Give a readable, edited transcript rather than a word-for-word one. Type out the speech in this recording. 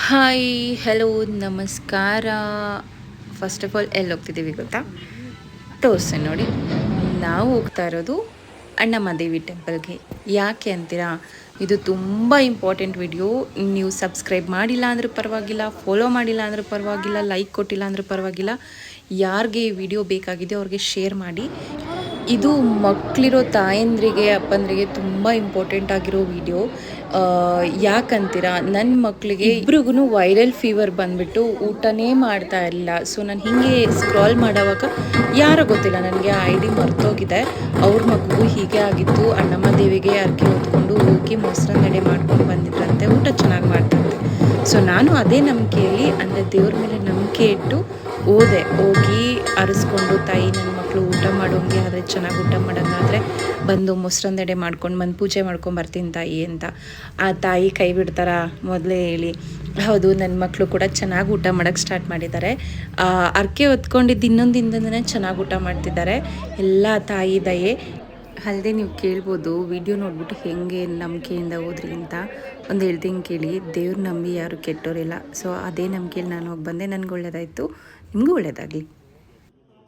Hi hello ನಮಸ್ಕಾರ. First of all ಎಲ್ಲಿ ಹೋಗ್ತಿದ್ದೀವಿ ಗೊತ್ತಾ? ತೋರಿಸ್ತೀನಿ ನೋಡಿ. ನಾವು ಹೋಗ್ತಾ ಇರೋದು ಅಣ್ಣಮ್ಮದೇವಿ ಟೆಂಪಲ್ಗೆ. ಯಾಕೆ ಅಂತೀರಾ? ಇದು ತುಂಬ ಇಂಪಾರ್ಟೆಂಟ್ ವಿಡಿಯೋ. ನೀವು ಸಬ್ಸ್ಕ್ರೈಬ್ ಮಾಡಿಲ್ಲ ಅಂದರೂ ಪರವಾಗಿಲ್ಲ, ಫಾಲೋ ಮಾಡಿಲ್ಲ ಅಂದರೂ ಪರವಾಗಿಲ್ಲ, ಲೈಕ್ ಕೊಟ್ಟಿಲ್ಲ ಅಂದರೂ ಪರವಾಗಿಲ್ಲ. ಯಾರಿಗೆ ಈ ವಿಡಿಯೋ ಬೇಕಾಗಿದೆ ಅವ್ರಿಗೆ ಶೇರ್ ಮಾಡಿ. ಇದು ಮಕ್ಕಳಿರೋ ತಾಯಂದ್ರಿಗೆ ಅಪ್ಪಂದ್ರಿಗೆ ತುಂಬ ಇಂಪಾರ್ಟೆಂಟ್ ಆಗಿರೋ ವಿಡಿಯೋ. ಯಾಕಂತೀರಾ, ನನ್ನ ಮಕ್ಕಳಿಗೆ ಇಬ್ರಿಗೂ ವೈರಲ್ ಫೀವರ್ ಬಂದುಬಿಟ್ಟು ಊಟನೇ ಮಾಡ್ತಾ ಇರಲಿಲ್ಲ. ಸೊ ನಾನು ಹೀಗೆ ಸ್ಕ್ರಾಲ್ ಮಾಡೋವಾಗ ಯಾರೋ ಗೊತ್ತಿಲ್ಲ, ನನಗೆ ಐ ಡಿ ಮರ್ತೋಗಿದೆ. ಅವ್ರ ಮಗುಗೂ ಹೀಗೆ ಆಗಿತ್ತು. ಅಣ್ಣಮ್ಮ ದೇವಿಗೆ ಅರ್ಕೆ ಹೊತ್ಕೊಂಡು ಹೋಗಿ ಮೊಸರನ್ನಡೆ ಮಾಡ್ಕೊಂಡು ಬಂದಿದ್ರಂತೆ. ಊಟ ಚೆನ್ನಾಗಿ ಮಾಡ್ತಂತೆ. ಸೊ ನಾನು ಅದೇ ನಂಬಿಕೆಯಲ್ಲಿ, ಅಂದರೆ ದೇವ್ರ ಮೇಲೆ ನಂಬಿಕೆ ಇಟ್ಟು ಹೋಗಿ ಅರಿಸ್ಕೊಂಡು, ತಾಯಿ ನನ್ನ ಮಕ್ಕಳು ಊಟ ಮಾಡೋಂಗೆ ಆದರೆ, ಚೆನ್ನಾಗಿ ಊಟ ಮಾಡೋಂಗಾದರೆ ಬಂದು ಮೊಸರನ್ನಡೆ ಮಾಡ್ಕೊಂಡು ಬಂದು ಪೂಜೆ ಮಾಡ್ಕೊಂಡು ಬರ್ತೀನಿ ತಾಯಿ ಅಂತ. ಆ ತಾಯಿ ಕೈ ಬಿಡ್ತಾರಾ ಮೊದಲೇ ಹೇಳಿ? ಹೌದು, ನನ್ನ ಮಕ್ಕಳು ಕೂಡ ಚೆನ್ನಾಗಿ ಊಟ ಮಾಡೋಕ್ಕೆ ಸ್ಟಾರ್ಟ್ ಮಾಡಿದ್ದಾರೆ. ಅರ್ಕೆ ಹೊತ್ಕೊಂಡಿದ್ದು ಇನ್ನೊಂದಿಂದನೇ ಚೆನ್ನಾಗಿ ಊಟ ಮಾಡ್ತಿದ್ದಾರೆ. ಎಲ್ಲ ತಾಯಿ ದಯೆ. ಅಲ್ಲದೆ ನೀವು ಕೇಳ್ಬೋದು, ವಿಡಿಯೋ ನೋಡ್ಬಿಟ್ಟು ಹೇಗೆ ನಂಬಿಕೆಯಿಂದ ಹೋದ್ರಿ ಅಂತ. ಒಂದು ಹೇಳ್ತೀನಿ ಕೇಳಿ, ದೇವ್ರ ನಂಬಿ ಯಾರು ಕೆಟ್ಟೋರಿಲ್ಲ. ಸೊ ಅದೇ ನಂಬಿಕೆಯಲ್ಲಿ ನಾನು ಹೋಗಿ ಬಂದೆ. ನನಗೆ ಒಳ್ಳೇದಾಯಿತು, ನಿಮಗೂ ಒಳ್ಳೆಯದಾಗಲಿ.